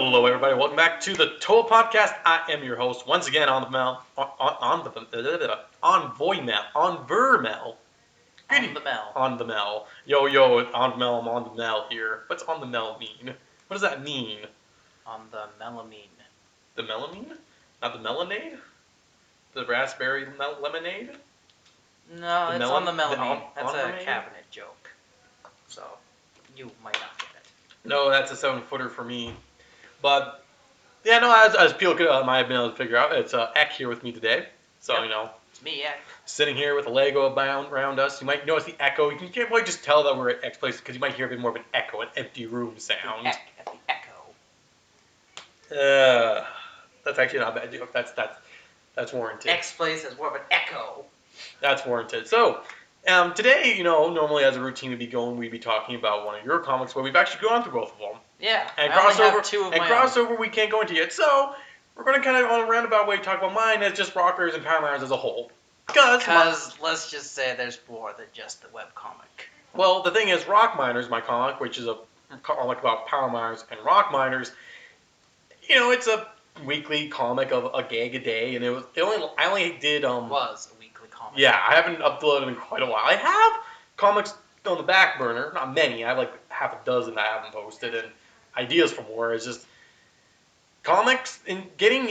Hello, everybody. Welcome back to the Toll Podcast. I am your host once again on the Mel, on Onvermel. On the Mel. On the Mel. Yo, on Mel. I'm on the Mel here. What's on the Mel mean? What does that mean? On the melamine. The melamine? Not the melanade? The raspberry lemonade? No, it's on the melamine. That's a Onvermel? cabinet joke. So, you might not get it. No, that's a 7-footer for me. But yeah, no, as Peel might have been able to figure out, it's Eck here with me today. So Yep. It's me, Eck. Sitting here with a Lego around us. You might notice the echo. You can't really just tell that we're at Eck's place because you might hear a bit more of an echo, an empty room sound. The Eck at the echo. That's actually not a bad joke. That's warranted. Eck's place has more of an echo. That's warranted. So today, normally as a routine we'd be talking about one of your comics, but we've actually gone through both of them. Yeah. And I only crossover, have two of my crossover we can't go into yet. So we're going to kind of on a roundabout way talk about mine as just Rockers and Power Miners as a whole. Because let's just say there's more than just the webcomic. Well, the thing is, Rock Miners, my comic, which is a comic about Power Miners and Rock Miners, it's a weekly comic of a gag a day, and I only did Was a weekly comic. Yeah, I haven't uploaded in quite a while. I have comics on the back burner, not many. I have like half a dozen that I haven't posted, and ideas for more. It's just comics and getting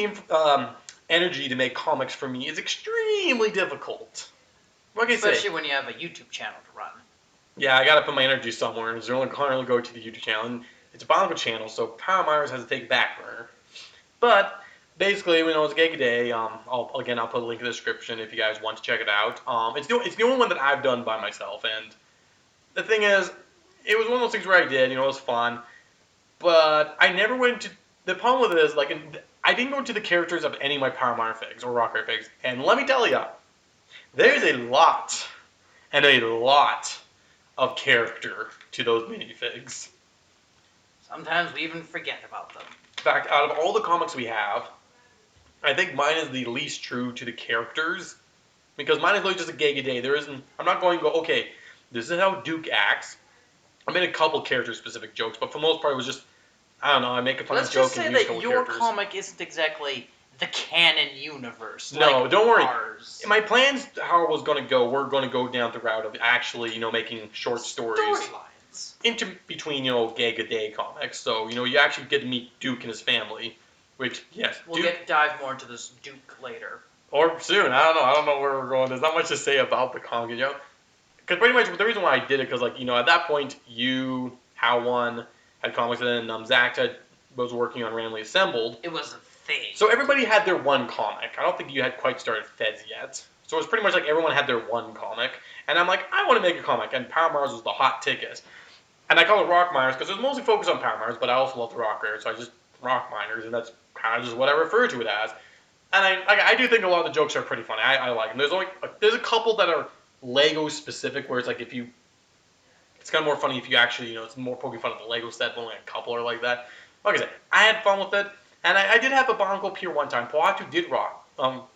energy to make comics for me is extremely difficult. Like Especially when you have a YouTube channel to run. Yeah, I gotta put my energy somewhere, and it's only currently go to the YouTube channel, and it's a Bongo channel, so Power Miners has to take back burner. But basically, it's a gig a day. I'll put a link in the description if you guys want to check it out. It's the only one that I've done by myself, and the thing is, it was one of those things where I did, it was fun, but I never went into. The problem with it is, I didn't go into the characters of any of my Power Miner figs or Rocker figs, and let me tell you, there's a lot of character to those minifigs. Sometimes we even forget about them. In fact, out of all the comics we have, I think mine is the least true to the characters, because mine is really just a gag a day. I'm not going to go, okay, this is how Duke acts. I made a couple character-specific jokes, but for the most part, it was just, I don't know, I make a funny joke and use a couple characters. Let's just say that your comic isn't exactly the canon universe. No, like don't worry. Ours. My plans, how it was going to go, we're going to go down the route of actually, making short stories. Storylines. Into between, gag a day comics. So, you actually get to meet Duke and his family, which, yes. We'll dive more into this Duke later. Or soon. I don't know where we're going. There's not much to say about the comic, Because pretty much the reason why I did it, because, at that point, you, How One, had comics, and then Zach was working on Randomly Assembled. It was a thing. So everybody had their one comic. I don't think you had quite started Feds yet. So it was pretty much like everyone had their one comic. And I'm like, I want to make a comic. And Power Miners was the hot ticket. And I call it Rock Miners because it was mostly focused on Power Miners, but I also love the Rock Raiders, so I just Rock Miners, and that's kind of just what I refer to it as. And I do think a lot of the jokes are pretty funny. I like them. There's a couple that are Lego specific, where it's like it's kind of more funny if you actually, it's more poking fun at the Lego set, but only a couple are like that. Like I said, I had fun with it, and I did have a Bongo appear one time. Poatu did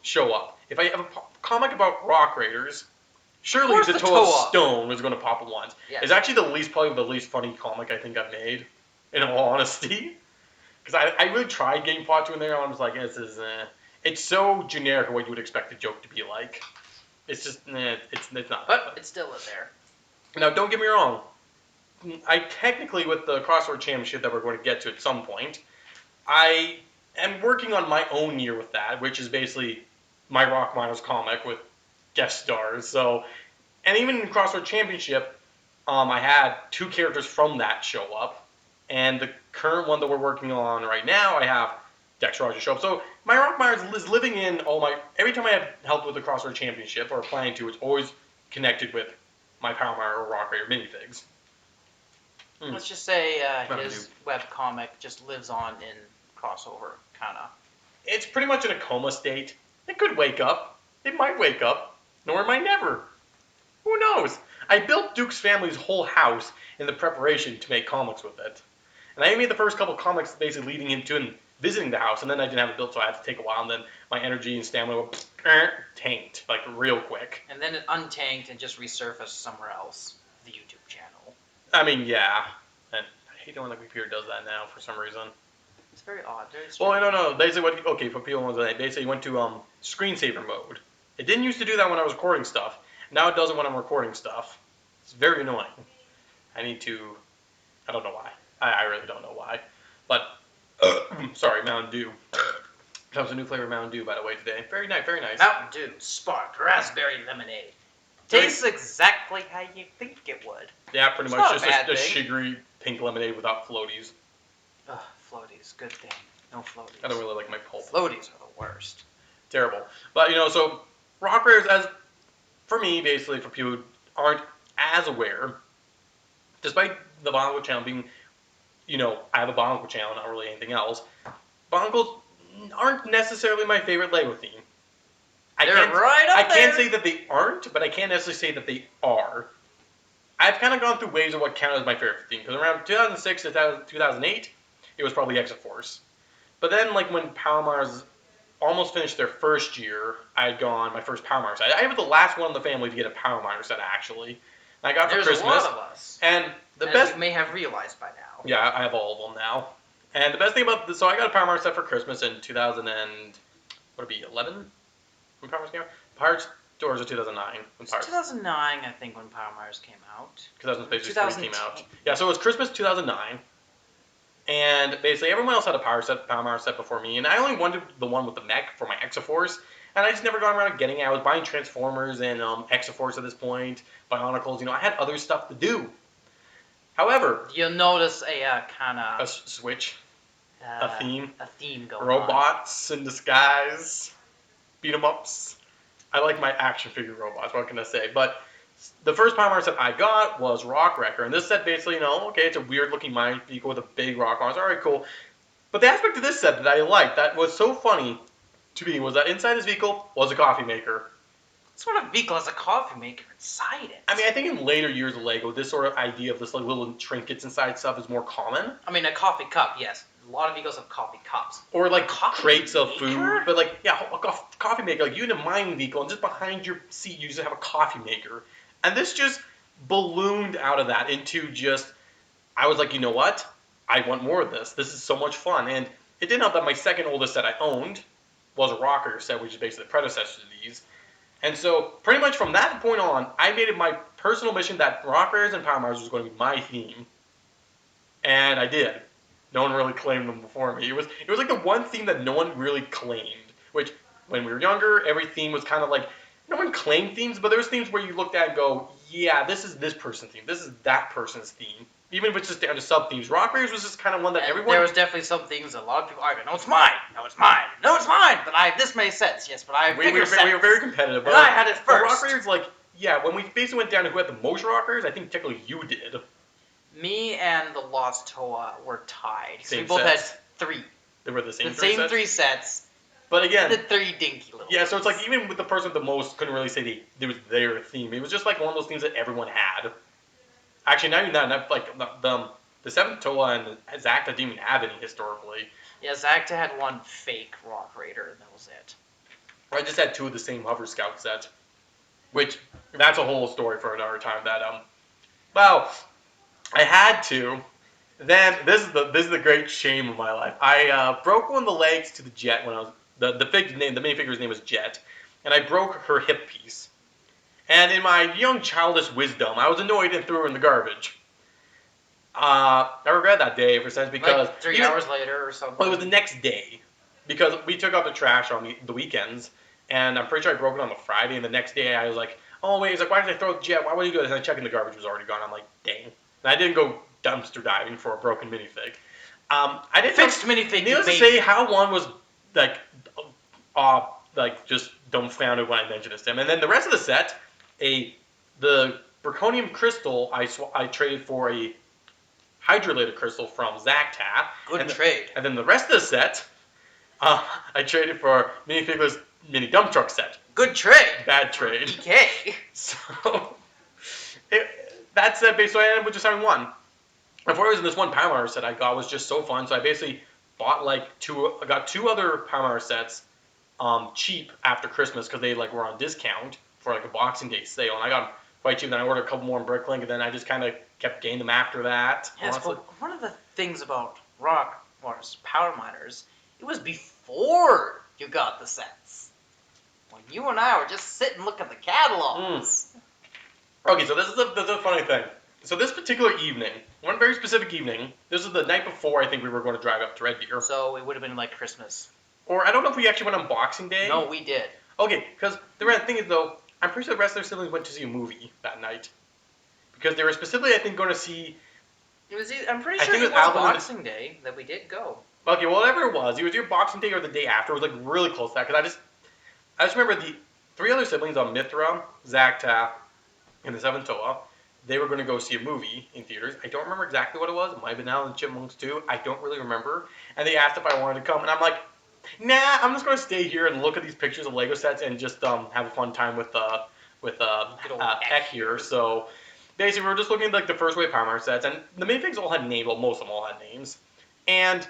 show up. If I have a comic about Rock Raiders, surely the Toe of Stone was going to pop at once. Yes. It's actually probably the least funny comic I think I've made, in all honesty. Because I really tried getting Poatu in there, and I was like, it's so generic of what you would expect a joke to be like. It's just, it's not. But it's still in there. Now, don't get me wrong. I technically, with the Crossword Championship that we're going to get to at some point, I am working on my own year with that, which is basically my Rock Miners comic with guest stars. So, and even in Crossword Championship, I had 2 characters from that show up, and the current one that we're working on right now, I have Dex Roger show up. So my Rock Miners is living in every time I have helped with the Crossword Championship or planning to, it's always connected with my Power Miner or Rock Raider minifigs. Let's just say his webcomic just lives on in crossover, kind of. It's pretty much in a coma state. It could wake up. It might wake up. Nor it might never. Who knows? I built Duke's family's whole house in the preparation to make comics with it. And I made the first couple comics basically leading into and visiting the house, and then I didn't have it built, so I had to take a while, and then my energy and stamina were tanked, real quick. And then it untanked and just resurfaced somewhere else, the YouTube channel. I mean, yeah. And I hate it when the computer does that now for some reason. It's very odd. Very Well, strange. no. Basically, for people who don't know, basically went to screensaver mode. It didn't used to do that when I was recording stuff. Now it does it when I'm recording stuff. It's very annoying. I need to. I don't know why. I really don't know why. But sorry, Mountain Dew. That was a new flavor of Mountain Dew, by the way, today. Very nice, very nice. Mountain Dew Spark Raspberry Lemonade. Tastes exactly how you think it would. Yeah, pretty It's much. not a Just bad a thing. sugary pink lemonade without floaties. Ugh, floaties, good thing. No floaties. I don't really like my pulp. Floaties are the worst. Terrible. But, so rock beers, as for me, basically, for people who aren't as aware, despite the Bongo channel being, I have a Bongo channel, not really anything else, Bongos aren't necessarily my favorite Lego theme. I can't say that they aren't, but I can't necessarily say that they are. I've kind of gone through waves of what counted as my favorite theme, because around 2006 to 2008, it was probably Exit-Force. But then, when Power Mars almost finished their first year, I had gone my first Power Mars set. I was the last one in the family to get a Power Mars set, actually. And I got it for Christmas. There's a lot of us. And the best... you may have realized by now. Yeah, I have all of them now. And the best thing about this, so I got a Power Mars set for Christmas in 11? When Power Mars came out? Pirates Doors of 2009. It was 2009, I think, when Power Mars came out. 2000 Space Race 3 came out. Yeah, so it was Christmas 2009. And basically everyone else had a Power Mars set before me. And I only wanted the one with the mech for my Exoforce. And I just never got around to getting it. I was buying Transformers and Exoforce at this point. Bionicles. I had other stuff to do. However... You'll notice a kind of... A switch. A theme. A theme going Robots in disguise. Beat 'em ups. I like my action figure robots, what can I say? But the first Power Mars set I got was Rock Wrecker. And this set basically, okay, it's a weird looking mine vehicle with a big rock arms. Alright, cool. But the aspect of this set that I liked, that was so funny to me, was that inside this vehicle was a coffee maker. What sort of vehicle has a coffee maker inside it? I mean, I think in later years of LEGO, this sort of idea of this little trinkets inside stuff is more common. I mean, a coffee cup, yes. A lot of vehicles have coffee cups. Or crates of food. But a coffee maker. You in a mining vehicle, and just behind your seat you just have a coffee maker. And this just ballooned out of that into just, I was like, you know what? I want more of this. This is so much fun. And it didn't help that my second oldest set I owned was a rocker set, which is basically the predecessor to these. And so, pretty much from that point on, I made it my personal mission that Rockers and Power Mars was going to be my theme. And I did. No one really claimed them before me. It was like the one theme that no one really claimed. Which, when we were younger, every theme was kind of like, no one claimed themes, but there was themes where you looked at and go, yeah, this is this person's theme. This is that person's theme. Even if it's just down to sub-themes. Rock Raiders was just kind of one that everyone... There was definitely some things that a lot of people argued, no, it's mine, no, it's mine, no, it's mine, but I have this many sets, yes, but I have bigger sets. We were very competitive. But I had it first. Rock Raiders, when we basically went down to who had the most rockers, I think technically you did. Me and the Lost Toa were tied. So we both sets. had 3. They were the same three sets? 3 sets. But again... The 3 dinky little Yeah, so it's like, even with the person with the most, couldn't really say it was their theme. It was just like one of those themes that everyone had. Actually, now you're not, the 7th Toa and the Zacta didn't even have any historically. Yeah, Zacta had one fake Rock Raider, and that was it. I just had 2 of the same Hover Scout set. Which, that's a whole story for another time. I had to. Then, this is the great shame of my life. I broke one of the legs to the Jet when I was... The minifigure's name was Jet. And I broke her hip piece. And in my young childish wisdom, I was annoyed and threw her in the garbage. I regret that day ever since because... 3 hours later or something? Well, it was the next day. Because we took out the trash on the weekends. And I'm pretty sure I broke it on the Friday. And the next day I was like, oh wait, he's like, why did I throw the Jet? Why would you do this? And I checked and the garbage was already gone. I'm like, dang. And I didn't go dumpster diving for a broken minifig. I didn't fixed minifig. Needless to say, how one was just dumbfounded when I mentioned this to him. And then the rest of the set, the Braconium crystal I traded for a hydrolated crystal from Zacta. Good trade. And then the rest of the set, I traded for minifigures mini dump truck set. Good trade. Bad trade. DK. So that set basically I ended up with just having one. And for this one Power Mars set I got was just so fun, so I basically bought I got 2 other Power Mars sets cheap after Christmas because they were on discount for a Boxing Day sale, and I got them quite cheap. Then I ordered a couple more in Bricklink, and then I just kind of kept getting them after that. Yes, but one of the things about Rock or Power Miners, it was before you got the sets. When you and I were just sitting looking at the catalogs. Okay, so this is a funny thing. So this particular evening, one very specific evening, this is the night before I think we were going to drive up to Red Deer. So it would have been like Christmas. Or I don't know if we actually went on Boxing Day. No, we did. Okay, because the thing is though, I'm pretty sure the rest of their siblings went to see a movie that night. Because they were specifically, I think, going to see... I'm pretty sure it was Boxing Day that we did go. Okay, well, whatever it was either Boxing Day or the day after. It was like really close to that. Because I just remember the 3 other siblings on Mithra, Zakta, and the Seventh Toa. They were going to go see a movie in theaters. I don't remember exactly what it was. It might have been Alvin and Chipmunks too. I don't really remember. And they asked if I wanted to come, and I'm like, nah, I'm just going to stay here and look at these pictures of Lego sets and just have a fun time with Eck here. So basically, we were just looking at like the first wave Power Master sets, and the minifigs all had names. Well, most of them all had names. And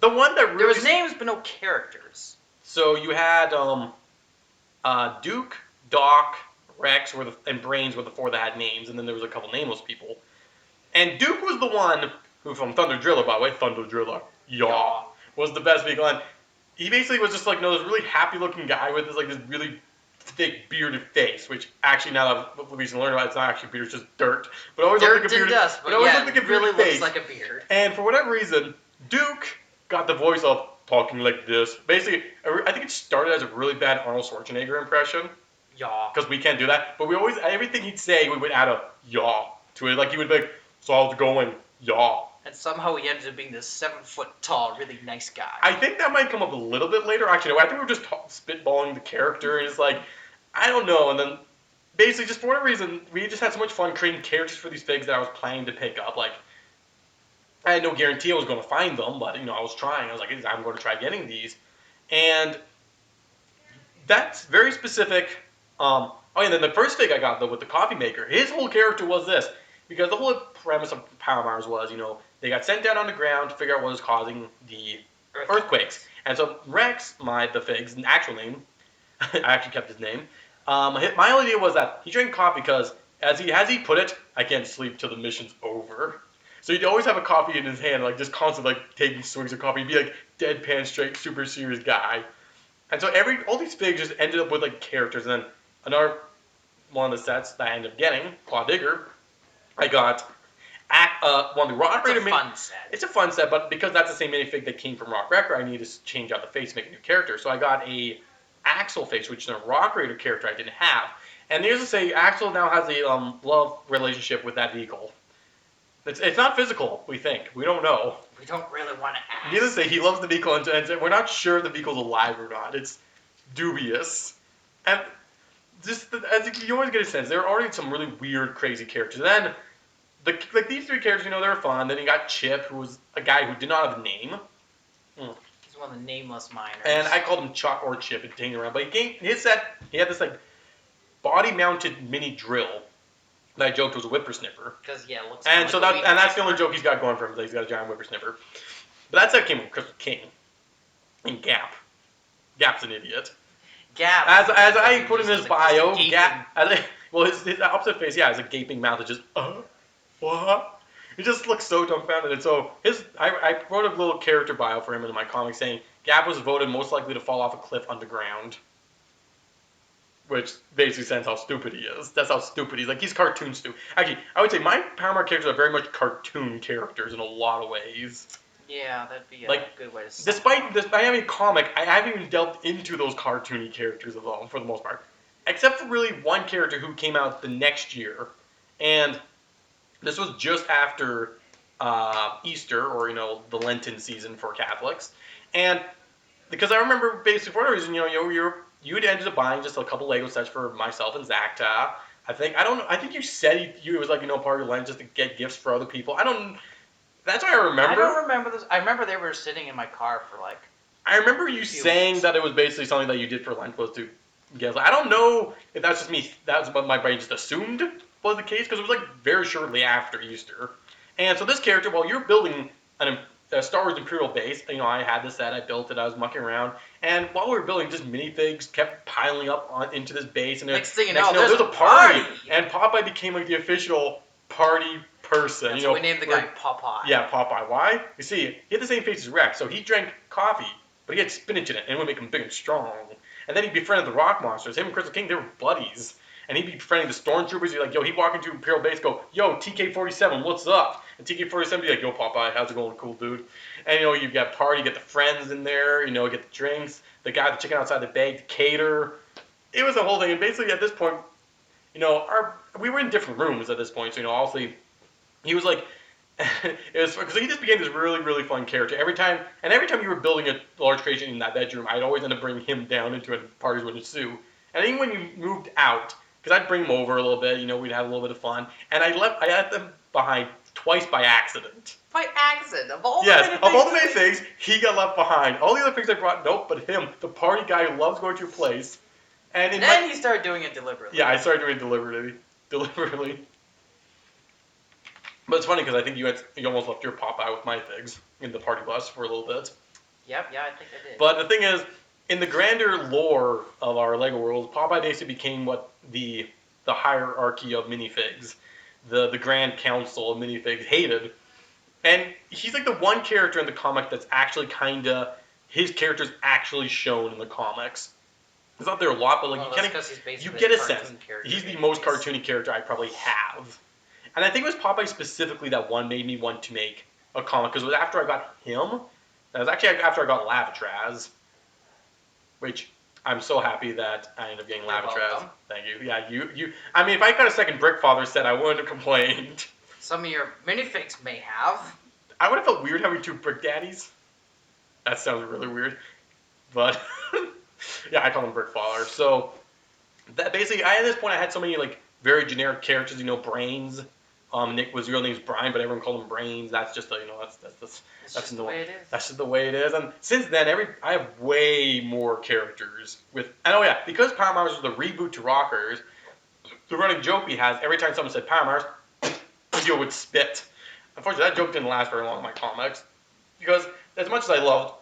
the one that really... There was names, but no characters. So you had Duke, Doc, Rex and Brains were the 4 that had names, and then there was a couple nameless people. And Duke was the one who, from Thunder Driller, by the way, Thunder Driller, yaw, was the best vehicle. And he basically was just like, this really happy-looking guy with this really thick bearded face, which actually now that we learned about, it's not actually beard, it's just dirt. But it always looked like a bearded, dust, but always yeah, looked like a it really face. looks like a beard. And for whatever reason, Duke got the voice of talking like this. Basically, I think it started as a really bad Arnold Schwarzenegger impression. Yaw. Because we can't do that. But we always, everything he'd say, we would add a yaw to it. Like he would be like, so how's it going? Yaw. And somehow he ended up being this 7-foot tall, really nice guy. I think that might come up a little bit later. Actually, no, I think we were just spitballing the character. And it's like, I don't know. And then basically, just for whatever reason, we just had so much fun creating characters for these figs that I was planning to pick up. Like, I had no guarantee I was going to find them, but, I was trying. I was like, I'm going to try getting these. And that's very specific. And then the first fig I got, though, with the coffee maker, his whole character was this. Because the whole premise of Power Mars was, they got sent down on the ground to figure out what was causing the earthquakes. And so Rex, the fig's actual name, I actually kept his name, my only idea was that he drank coffee because, as he put it, I can't sleep till the mission's over. So he'd always have a coffee in his hand, like just constantly taking swigs of coffee. He'd be like deadpan, straight, super serious guy. And so all these figs just ended up with like characters. And then another one of the sets that I ended up getting, Claw Digger, I got one of the Rock Raider. It's a fun set. It's a fun set, but because that's the same minifig that came from Rock Wrecker, I needed to change out the face to make a new character. So I got a Axel face, which is a Rock Raider character I didn't have. And needless to say, Axel now has a love relationship with that vehicle. It's not physical, we think. We don't know. We don't really want to ask. Needless to say, he loves the vehicle, and we're not sure the vehicle's alive or not. It's dubious. And just, as you always get a sense, there are already some really weird, crazy characters. And then, these 3 characters, they were fun. Then you got Chip, who was a guy who did not have a name. He's one of the nameless miners. And I called him Chuck or Chip and dang around. But his set, he had this, body-mounted mini drill that I joked was a whippersnipper. Because, it looks and so that's the only joke he's got going for him, is that he's got a giant whippersnipper. But that set came from Crystal King. And Gap. Gap's an idiot. Gap. As I put in his bio, Gap... his opposite face, is a gaping mouth that just, what? He just looks so dumbfounded. And so, I wrote a little character bio for him in my comic saying, Gap was voted most likely to fall off a cliff underground. Which basically says how stupid he is. That's how stupid he's. He's cartoon stupid. Actually, I would say my Power Mark characters are very much cartoon characters in a lot of ways. Yeah, that'd be a good way to say it. Despite having a comic, I haven't even delved into those cartoony characters at all, for the most part. Except for really one character who came out the next year. And this was just after Easter, or, the Lenten season for Catholics. And because I remember, basically, for whatever reason, you had ended up buying just a couple Lego sets for myself and Zakta. I think you said it was part of your Lent just to get gifts for other people. That's what I remember. I don't remember this. I remember they were sitting in my car for I remember you saying that it was basically something that you did for Lent was to get. I don't know if that's just me. That's what my brain just assumed was the case because it was very shortly after Easter. And so this character, while you're building a Star Wars Imperial base, I had this set, I built it, I was mucking around, and while we were building, just minifigs kept piling up into this base, and next thing you know, there's a party, and Popeye became the official party person. That's you know, why we named the guy Popeye. Yeah, Popeye. Why? You see, he had the same face as Rex, so he drank coffee, but he had spinach in it, and it would make him big and strong. And then he befriended the rock monsters. Him and Crystal King, they were buddies. And he'd be befriending the stormtroopers. He'd like, yo, he'd walk into Imperial Base, go, yo, TK-47, what's up? And TK-47 be like, yo, Popeye, how's it going, cool dude? And you know, you got party, you get the friends in there, you know, you get the drinks, the guy, the chicken outside the bag, the cater. It was a whole thing. And basically, at this point, you know, we were in different rooms at this point. So you know, obviously, he was like. It was because he just became this really, really fun character. Every time you were building a large creation in that bedroom, I'd always end up bringing him down into it. Parties would ensue. And even when you moved out, because I'd bring him over a little bit, you know, we'd have a little bit of fun. And I left them behind twice by accident. By accident, of all the many things, he got left behind. All the other things I brought, nope, but him, the party guy who loves going to your place. And then he started doing it deliberately. Yeah, I started doing it deliberately. But it's funny because I think you almost left your Popeye with my figs in the party bus for a little bit. Yep, yeah, I think I did. But the thing is, in the grander lore of our Lego world, Popeye basically became what the hierarchy of minifigs, the Grand Council of minifigs hated. And he's like the one character in the comic that's actually his character's actually shown in the comics. It's not there a lot, but like you get a sense. He's the most cartoony character I probably have. And I think it was Popeye specifically that made me want to make a comic, because it was after I got him. That was actually after I got Lavatraz, which I'm so happy that I ended up getting Lavatraz. Thank you. Yeah, you. I mean, if I got a second Brickfather set, I wouldn't have complained. Some of your minifigs may have. I would have felt weird having two Brick Daddies. That sounds really weird, but yeah, I call them Brickfather. So that basically, at this point, I had so many like very generic characters. You know, Brains. Nick was real name's Brian, but everyone called him Brains. That's just that's just the way it is. That's just the way it is. And since then, I have way more characters with. And oh yeah, because Power Mars was the reboot to Rockers, the running joke he has every time someone said Power Mars, Theo would spit. Unfortunately, that joke didn't last very long in my comics, because as much as I loved,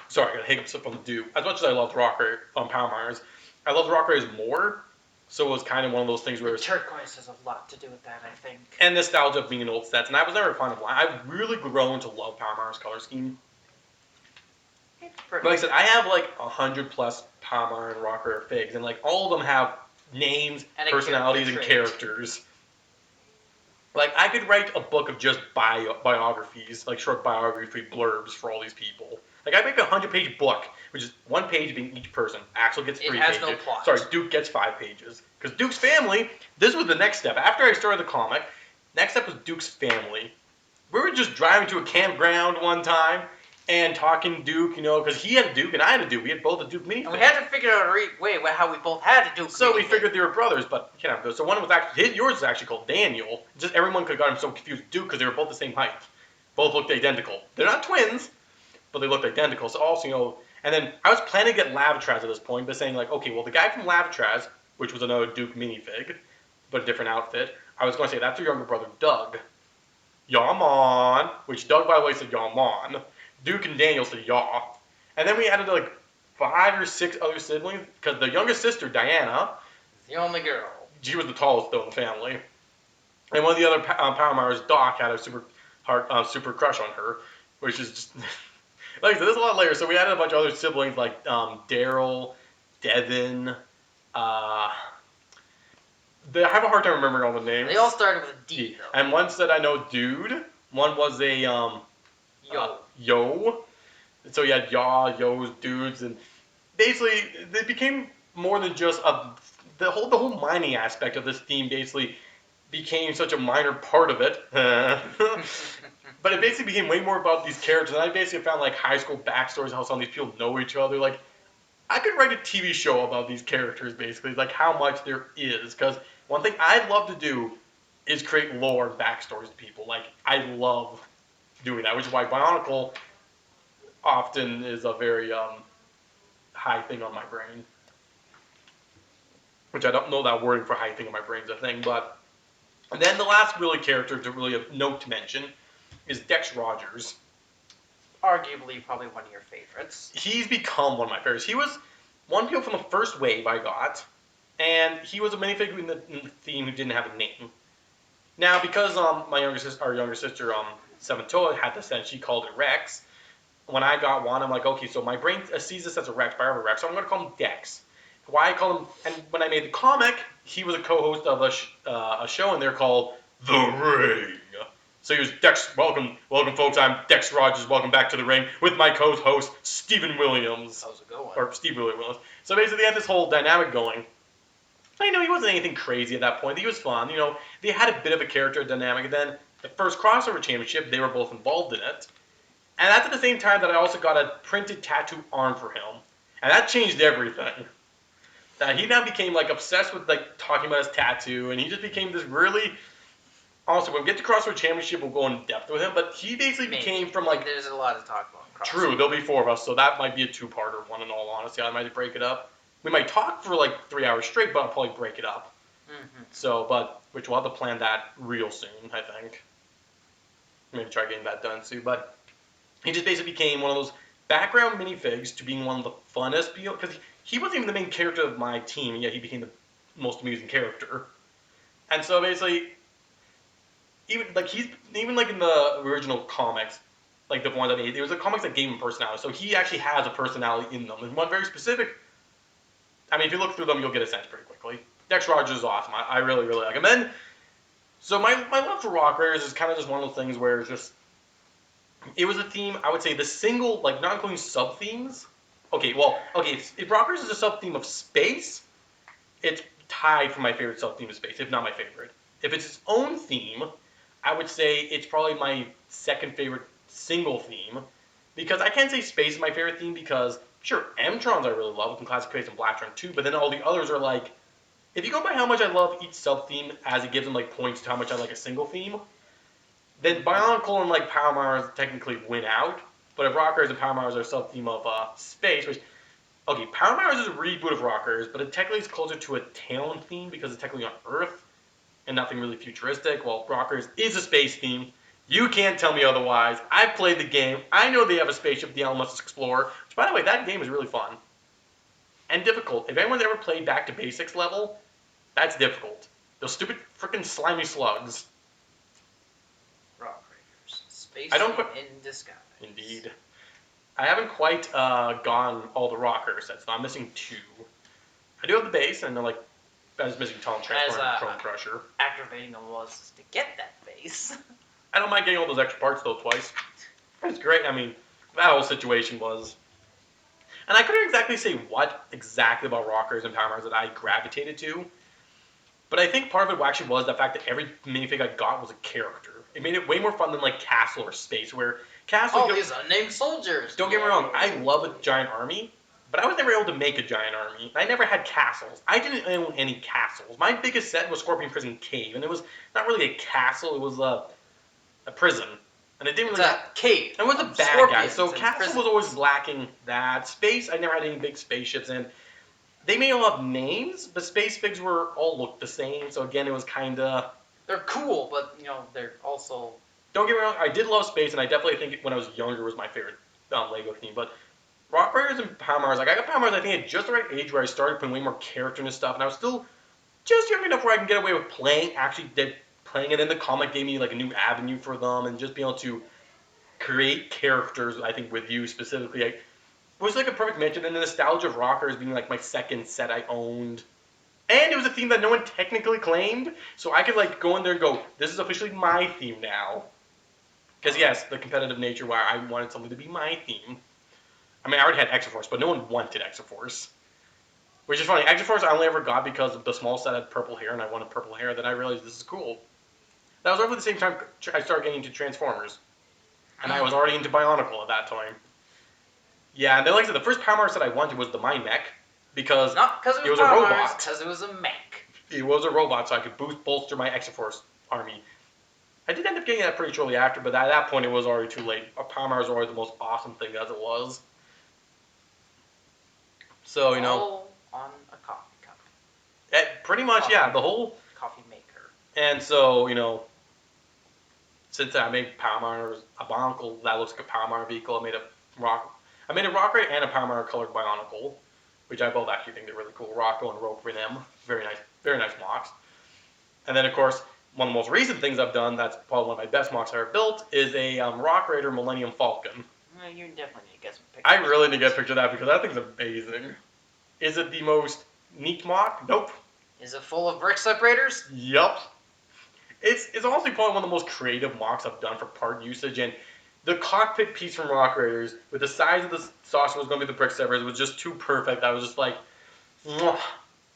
sorry, I got a hiccups up on the do. As much as I loved Rocker on Power Mars, I loved Rockers more. So it was kind of one of those things where turquoise has a lot to do with that, I think. And nostalgia of being in old sets. And I was never a fan of line. I've really grown to love Power Mars color scheme. Like I said, I have like 100 plus Power Mars and Rocker figs, and like all of them have names, and personalities, and characters. Like I could write a book of just biographies, like short biography blurbs for all these people. Like I make a 100-page book, which is one page being each person. Axel gets 3 pages. It has no plot. Sorry, Duke gets 5 pages. Because Duke's family, this was the next step. After I started the comic, next step was Duke's family. We were just driving to a campground one time and talking Duke, you know, because he had a Duke and I had a Duke. We had both a Duke minifig. And we had to figure out a way how we both had a Duke So we figured they were brothers, but you can't have those. So one was actually, yours was actually called Daniel. Just everyone could have gotten so confused with Duke because they were both the same height. Both looked identical. They're not twins, but they looked identical. So also, you know, and then I was planning to get Lavatraz at this point, but saying like, okay, well the guy from Lavatraz, which was another Duke minifig, but a different outfit, I was going to say that's your younger brother Doug. Yaman, which Doug by the way said Yaman. Duke and Daniel said Yaw. And then we added like 5 or 6 other siblings, because the youngest sister, Diana, the only girl. She was the tallest though in the family. And one of the other Power Mars, Doc, had a super crush on her, which is just like I said, there's a lot of layers. So we added a bunch of other siblings like Daryl, Devin. I have a hard time remembering all the names. They all started with a D though. And one said I know Dude. One was a Yo. So you had Yo's, Dudes, and basically they became more than just the whole mining aspect of this theme basically became such a minor part of it. But it basically became way more about these characters, and I basically found like high school backstories, how some of these people know each other. Like, I could write a TV show about these characters, basically, like how much there is. Because one thing I'd love to do is create lore and backstories to people. Like, I love doing that, which is why Bionicle often is a very high thing on my brain. Which I don't know that wording for high thing on my brain is a thing, but. And then the last really character to really note to mention is Dex Rogers. Arguably probably one of your favorites. He's become one of my favorites. He was one people from the first wave I got, and he was a minifig in the theme who didn't have a name. Now, because our younger sister, Seventoa had this, and she called it Rex. When I got one, I'm like, okay, so my brain sees this as a Rex, but I have a Rex, so I'm going to call him Dex. Why I call him? And when I made the comic, he was a co-host of a show, and they're called The Ring. So he was Dex. Welcome, folks. I'm Dex Rogers. Welcome back to The Ring with my co-host Stephen Williams. How's it going? Or Steve Williams. So basically, they had this whole dynamic going. I know he wasn't anything crazy at that point. He was fun. They had a bit of a character dynamic. And then the first crossover championship, they were both involved in it. And that's at the same time that I also got a printed tattoo arm for him. And that changed everything. That he now became like obsessed with like talking about his tattoo, and he just became this really. Honestly, when we get to Crossover Championship, we'll go in depth with him. But he basically became from like. There's a lot to talk about. True, there'll be 4 of us, so that might be a 2-parter one. In all honesty, I might break it up. We might talk for like 3 hours straight, but I'll probably break it up. Mm-hmm. So, which we'll have to plan that real soon, I think. Maybe try getting that done soon. But he just basically became one of those background minifigs to being one of the funnest, because he wasn't even the main character of my team, yet he became the most amusing character. And so basically, even like in the original comics, like the ones I made, it was the comics that gave him personality. So he actually has a personality in them, and one very specific. I mean, if you look through them, you'll get a sense pretty quickly. Dex Rogers is awesome. I really, really like him. And so my love for Rock Raiders is kind of just one of those things where it's just. It was a theme, I would say, the single, like, not including sub-themes. Okay, if Rock Raiders is a sub-theme of space, it's tied for my favorite sub-theme of space, if not my favorite. If it's its own theme, I would say it's probably my second favorite single theme, because I can't say space is my favorite theme because, sure, M-Trons I really love, and Classic Space and Blacktron too, but then all the others are like, if you go by how much I love each sub-theme as it gives them, like, points to how much I like a single theme, then Bionicle and like Power Mars technically win out, but if Rockers and Power Mars are a sub-theme of space, which Power Mars is a reboot of Rockers, but it technically is closer to a Talon theme because it's technically on Earth and nothing really futuristic. While Rockers is a space theme. You can't tell me otherwise. I've played the game. I know they have a spaceship the Allen must explore. Which, by the way, that game is really fun and difficult. If anyone's ever played Back to Basics level, that's difficult. Those stupid freaking slimy slugs. Space I don't in disguise. Indeed. I haven't quite gone all the rocker sets. I'm missing 2. I do have the base, and I was missing Talon Transformer and Chrome Crusher. Aggravating the was to get that base. I don't mind getting all those extra parts, though, twice. It's great. I mean, that whole situation was... And I couldn't exactly say what exactly about rockers and Power Mars that I gravitated to, but I think part of it actually was the fact that every minifig I got was a character. It made it way more fun than like Castle or Space, where Castle. These unnamed soldiers. Don't get me wrong, I love a giant army, but I was never able to make a giant army. I never had castles. I didn't own any castles. My biggest set was Scorpion Prison Cave, and it was not really a castle. It was a prison, and it didn't really. It's a cave. It was a bad guy. So Castle was always lacking that. Space, I never had any big spaceships, and they may all have names, but space figs all looked the same. So again, it was kind of. They're cool, but they're also. Don't get me wrong. I did love space, and I definitely think when I was younger was my favorite Lego theme. But Rock Raiders and Power Mars, I got Power Mars, I think, at just the right age where I started putting way more character into stuff, and I was still just young enough where I can get away with playing it in the comic gave me like a new avenue for them, and just being able to create characters. I think with you specifically, it was like a perfect match. And then the nostalgia of Rockers being like my second set I owned. And it was a theme that no one technically claimed, so I could go in there and go, this is officially my theme now. Because yes, the competitive nature where I wanted something to be my theme. I mean, I already had Exoforce, but no one wanted Exoforce. Which is funny. Exoforce I only ever got because the small set had purple hair, and I wanted purple hair. Then I realized this is cool. That was roughly the same time I started getting into Transformers. And I was already into Bionicle at that time. Yeah, and then like I said, the first Power Mars that I wanted was the Mind Mech. Because not because it was a robot. Because it was a mech. It was a robot, so I could bolster my Exoforce army. I did end up getting that pretty shortly after, but at that point it was already too late. A Power Mars was already the most awesome thing as it was. So, all on a coffee cup. Pretty much, yeah, the whole... Coffee maker. And so, since I made Power Mars, a Bionicle that looks like a Power Mars vehicle, I made a Rock Raid and a Power Mars colored Bionicle, which I both actually think they're really cool. Rocco and Rope for them. Very nice mocks. And then, of course, one of the most recent things I've done, that's probably one of my best mocks I've ever built, is a Rock Raider Millennium Falcon. Well, you definitely need to get some pictures. I really need to get a picture of that because that thing's amazing. Is it the most neat mock? Nope. Is it full of brick separators? Yup. It's honestly probably one of the most creative mocks I've done for part usage, and the cockpit piece from Rock Raiders, with the size of the saucer was going to be the brick separators, was just too perfect. I was just like, mwah.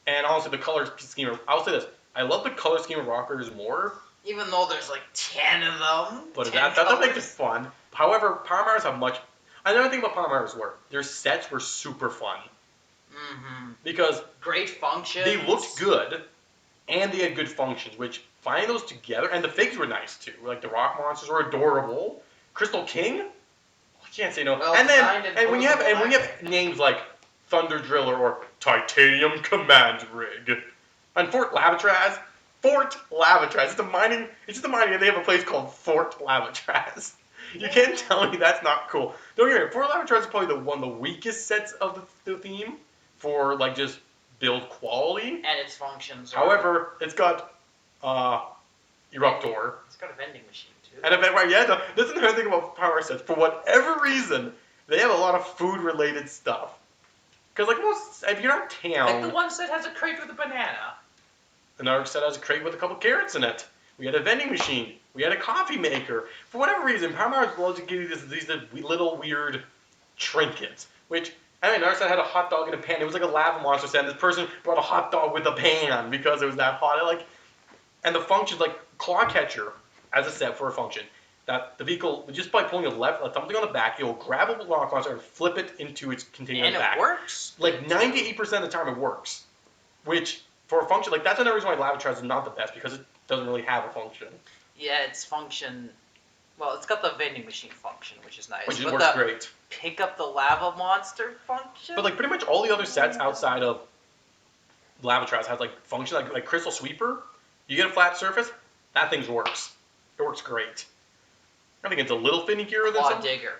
And honestly, the color scheme, I'll say this, I love the color scheme of Rock Raiders more, Even though there's like 10 of them. but 10 that makes it colors. fun. However, Power Mars have much. Another thing about Power Mars were their sets were super fun Mm-hmm. because Great functions. they looked good and they had good functions. Which finding those together, and the figs were nice too. Like the rock monsters were adorable. Crystal King, I can't say no. Well and designed then and when you have posable names like Thunder Driller or Titanium Command Rig, and Fort Lavatraz. Fort Lavatraz. It's just a mining. And they have a place called Fort Lavatraz. You can't tell me that's not cool. Don't get me wrong. Fort Lavatraz is probably one of the weakest sets of the theme for like just build quality. And its functions. However, it's got Eruptor. It's got a vending machine too. And that's another thing about power sets. For whatever reason, they have a lot of food-related stuff. Because like most, if you're not town, Like the one set has a crate with a banana. another set has a crate with a couple carrots in it. We had a vending machine. We had a coffee maker. For whatever reason, Power Mars loves to give you these little weird trinkets. Which, I mean, another set had a hot dog in a pan. It was like a lava monster set. And this person brought a hot dog with a pan because it was that hot. And the functions, like Claw Catcher as a set for a function. That the vehicle, just by pulling a left, something on the back, you'll grab a rock monster and flip it into its container And on the back. it works. Like 98% of the time it works. Which, for a function, like that's another reason why Lavatraz is not the best, because it doesn't really have a function. Yeah, its function. Well, it's got the vending machine function, which is nice. Which but works the great. pick up the lava monster function. But like pretty much all the other sets outside of Lavatraz has like function, like Crystal Sweeper. You get a flat surface, that thing works. It works great. I think it's a little finickier than Claw some. digger.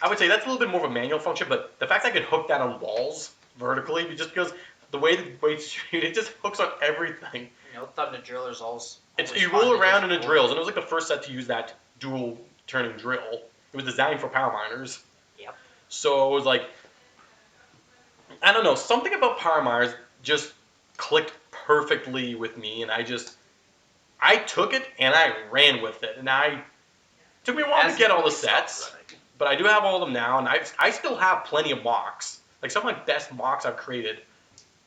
I would say that's a little bit more of a manual function, but the fact I can hook that on walls vertically, just because the way it's it just hooks on everything. You know, Thunder Driller's always. You roll around in the drills, and it was like the first set to use that dual turning drill. It was designed for power miners. Yep. So it was like, I don't know, something about power miners just clicked perfectly with me, and I took it and I ran with it, and it took me a while to get all the sets, but I do have all of them now, and I still have plenty of mocks. Like some of my best mocks I've created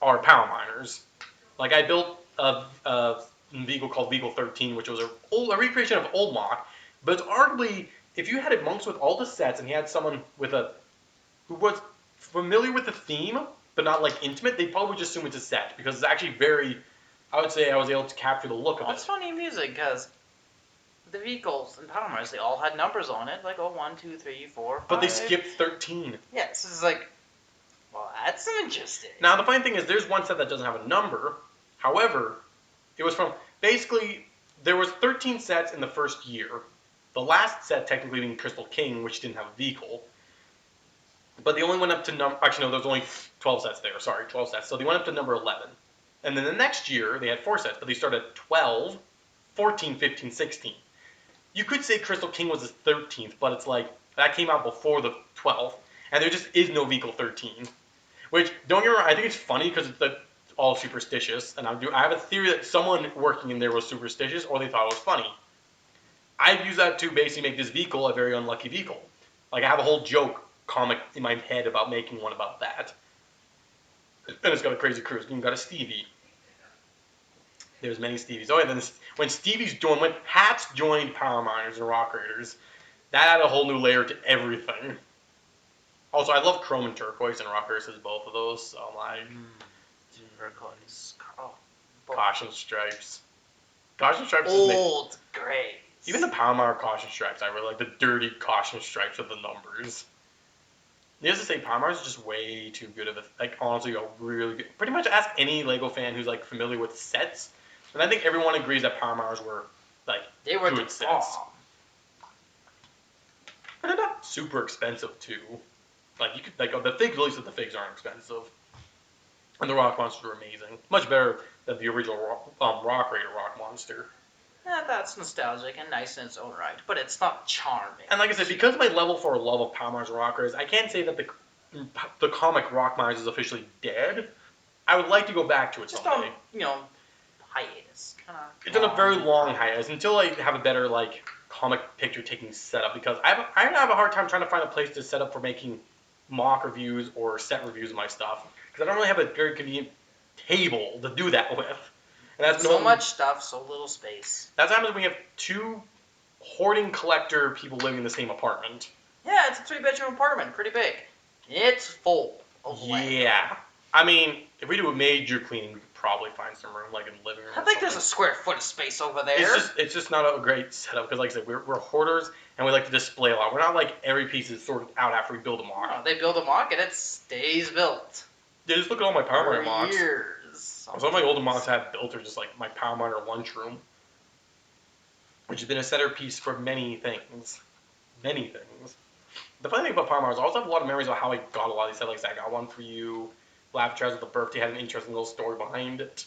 are power miners. Like I built a vehicle called Vehicle 13, which was a recreation of old mock, but it's arguably, if you had a monks with all the sets and you had someone who was familiar with the theme but not like intimate, they probably would just assume it's a set because it's actually very. I would say I was able to capture the look of Well, it's it. funny music because the vehicles in Power Mars, they all had numbers on it, like 1, 2, 3, 4, 5. But they skipped 13. Yeah, so it's like, well, that's interesting. Now the funny thing is, there's one set that doesn't have a number. However, it was from basically there was 13 sets in the first year. The last set technically being Crystal King, which didn't have a vehicle. But they only went up to actually no, there was only 12 sets there. Sorry, 12 sets. So they went up to number 11. And then the next year, they had 4 sets, but they started at 12, 14, 15, 16. You could say Crystal King was his 13th, but it's like, that came out before the 12th, and there just is no Vehicle 13. Which, don't get me wrong, I think it's funny because it's all superstitious, and I have a theory that someone working in there was superstitious, or they thought it was funny. I've used that to basically make this vehicle a very unlucky vehicle. Like, I have a whole joke comic in my head about making one about that. And it's got a crazy crew. It's even got a Stevie. There's many Stevies. Oh, and then when Hats joined Power Miners and Rock Raiders, that added a whole new layer to everything. Also, I love Chrome and Turquoise, and Rock Raiders has both of those, so Turquoise. Oh, Caution Stripes. Caution Stripes is old gray. even the Power Miner Caution Stripes, I really like the dirty Caution Stripes with the numbers. Needless to say, Power Mars is just way too good of a, like, honestly, a really good. Pretty much ask any LEGO fan who's like familiar with sets, and I think everyone agrees that Power Mars were like They were good the sets. bomb. And they're not super expensive too. Like you could like the figs, at least the figs aren't expensive. And the rock monsters were amazing. Much better than the original Rock Raider rock monster. Yeah, that's nostalgic and nice in its own right, but it's not charming. And like I said, because of my level 4 love of Power Rangers and Rock Raiders, I can't say that the comic Rock Miners is officially dead. I would like to go back to it Just someday. on, hiatus. It's on a very long hiatus until I have a better comic picture taking setup, because I have a hard time trying to find a place to set up for making mock reviews or set reviews of my stuff, because I don't really have a very convenient table to do that with. And that's so much stuff, so little space. That's what happens when you have two hoarding collector people living in the same apartment. Yeah, it's a 3-bedroom apartment, pretty big. It's full of land. Yeah. I mean, if we do a major cleaning, we could probably find some room, like in the living room. I think there's a square foot of space over there. It's just not a great setup, because like I said, we're hoarders, and we like to display a lot. We're not like every piece is sorted out after we build a mock. No, they build a mock and it stays built. Yeah, just look at all my Power Miner For mocks. years. Some of my older mocks I have built are just like my Power Miner lunchroom, which has been a centerpiece for many things. Many things. The funny thing about Power Miners, I also have a lot of memories of how I got a lot of these sets. Like I got one for you. Laboratories with the birthday had an interesting little story behind it.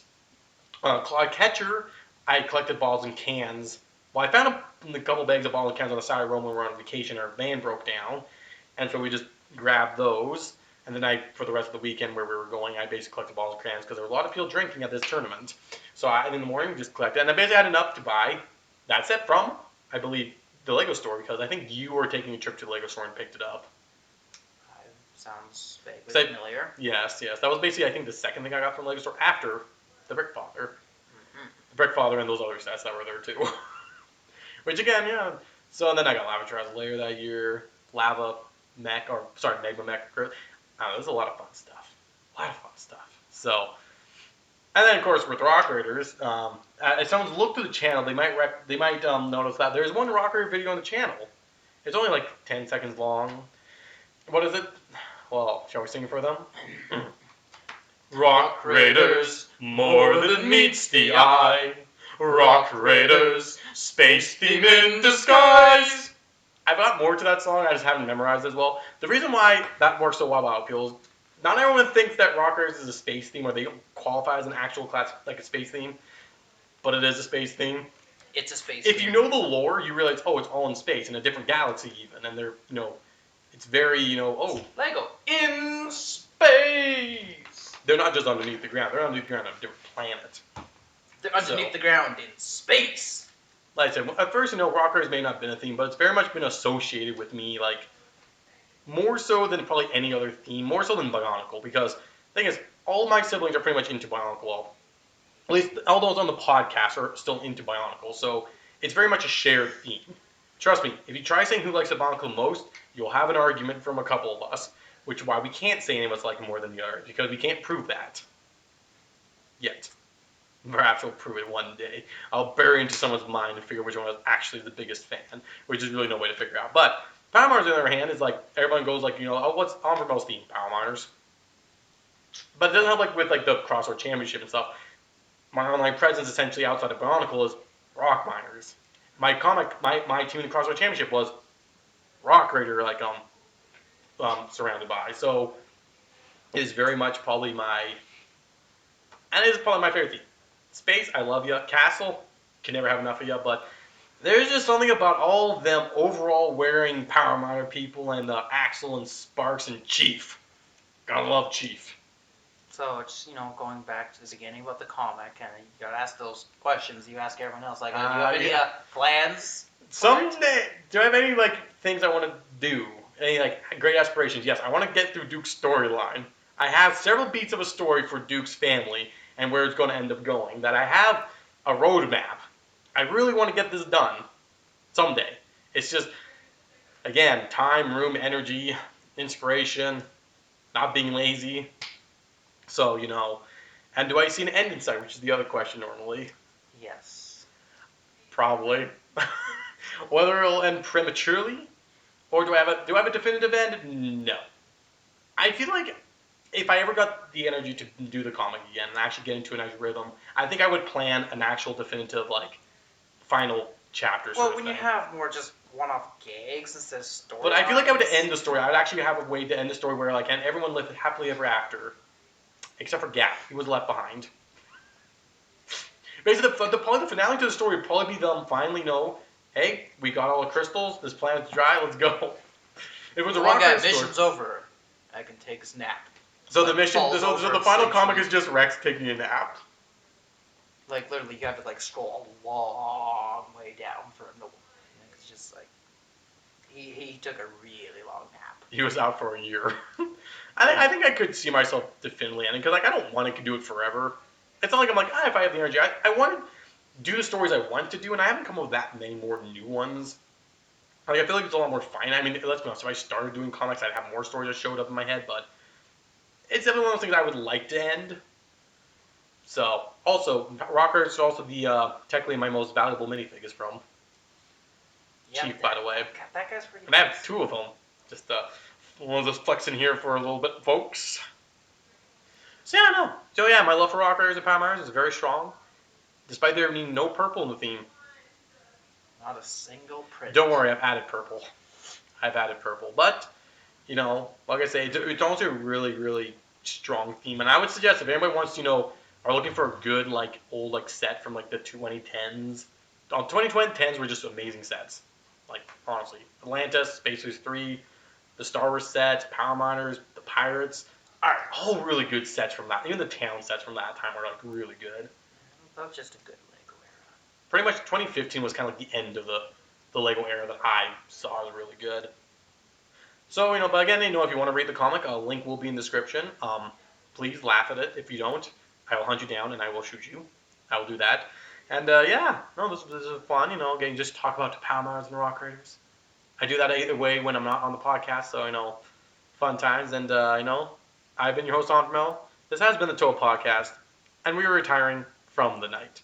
Claw Catcher, I collected balls and cans. Well, I found a couple bags of balls and cans on the side of the road when we were on vacation. Our van broke down, and so we just grabbed those. And then for the rest of the weekend where we were going, I basically collected balls and cans because there were a lot of people drinking at this tournament. So in the morning, just collected. And I basically had enough to buy that set from, I believe, the Lego store, because I think you were taking a trip to the Lego store and picked it up. Sounds vaguely familiar. Yes. That was basically, I think, the second thing I got from the Lego store after the Brick Father. Mm-hmm. The Brick Father and those other sets that were there too. Which again, yeah. So and then I got Lava Trials later that year, Magma Mech. There's a lot of fun stuff. So, and then of course with Rock Raiders, if someone's looked through the channel, they might notice that there's one Rock Raider video on the channel. It's only like 10 seconds long. What is it? Well, shall we sing it for them? Rock Raiders, more than meets the eye. Rock Raiders, space theme in disguise. I've got more to that song, I just haven't memorized as well. The reason why that works so well out people is not everyone thinks that Rock Raiders is a space theme, or they don't qualify as an actual class, like a space theme, but it is a space theme. It's a space If theme. you know the lore, you realize, oh, it's all in space, in a different galaxy even, and they're, it's very, Lego. in space! They're not just underneath the ground, they're underneath the ground on a different planet. They're underneath the ground in space. Like I said, at first, Rock Raiders may not have been a theme, but it's very much been associated with me, more so than probably any other theme, more so than Bionicle, because the thing is, all my siblings are pretty much into Bionicle. Well, at least all those on the podcast are still into Bionicle, so it's very much a shared theme. Trust me, if you try saying who likes Bionicle most, you'll have an argument from a couple of us, which is why we can't say any of us like him more than the others, because we can't prove that. Yet. Perhaps we'll prove it one day. I'll bury into someone's mind and figure which one was actually the biggest fan, which is really no way to figure out. But Power Miners, on the other hand, is everyone goes what's Onvermel's theme? Power Miners. But it doesn't help with the Crossroad Championship and stuff. My online presence essentially outside of Bionicle is Rock Miners. My team in the Crossroad Championship was Rock Raider, surrounded by. So it is very much probably and it is probably my favorite theme. Space, I love ya. Castle, can never have enough of ya. But there's just something about all of them overall wearing Power Miner people and Axel and Sparks and Chief. Gotta love Chief. So it's, going back to the beginning about the comic, and you gotta ask those questions you ask everyone else. Do you have any plans? Someday, do I have any things I want to do? Any great aspirations? Yes, I want to get through Duke's storyline. I have several beats of a story for Duke's family and where it's going to end up going. That I have a roadmap. I really want to get this done someday. It's just, again, time, room, energy, inspiration, not being lazy. So, and do I see an end in sight, which is the other question normally. Yes. Probably. Whether it'll end prematurely, or do I have a definitive end? No. I feel like if I ever got the energy to do the comic again and actually get into a nice rhythm, I think I would plan an actual definitive final chapter. Well, when you have more just one-off gags instead of story. But I feel like I would end the story. I would actually have a way to end the story where and everyone lived happily ever after. except for Gap. He was left behind. Basically, probably the finale to the story would probably be them finally know, hey, we got all the crystals. This planet's dry. Let's go. If it was a One guy, Rocket story. mission's over. I can take a nap. So the Like, mission, falls so over the and final sleeps comic for- is just Rex taking a nap. Like, literally, you have to, like, scroll a long way down for him to... It's just, like... He took a really long nap. He was out for a year. I think I could see myself definitively ending because like I don't want to do it forever. It's not like I'm like if I have the energy, I want to do the stories I want to do, and I haven't come up with that many more new ones. Like I feel like it's a lot more finite. I mean, let's be honest. If I started doing comics, I'd have more stories that showed up in my head, but it's definitely one of those things I would like to end. So also, Rocker is also the technically my most valuable minifig is from Chief, by the way. That guy's pretty And I have nice. 2 of them. Just one of those flexing here for a little bit, folks. So yeah, no. So yeah, my love for Rock Riders and Power Miners is very strong, despite there being no purple in the theme. Not a single print. Don't worry, I've added purple. But you know, like I say, it's also a really, really strong theme. And I would suggest if anybody wants to, are looking for a good like old like set from like the 2010s. 2010s were just amazing sets. Like honestly, Atlantis, Space Race 3, the Star Wars sets, Power Miners, the Pirates, are all really good sets from that. Even the town sets from that time were like really good. That was just a good Lego era. Pretty much 2015 was kind of like the end of the Lego era that I saw was really good. So, but again, if you want to read the comic, a link will be in the description. Please laugh at it. If you don't, I will hunt you down and I will shoot you. I will do that. And yeah, no, this is fun, again, just talk about the Power Miners and Rock Raiders. I do that either way when I'm not on the podcast, so, fun times. And, I've been your host, Onvermel. This has been the Total Podcast, and we are retiring from the night.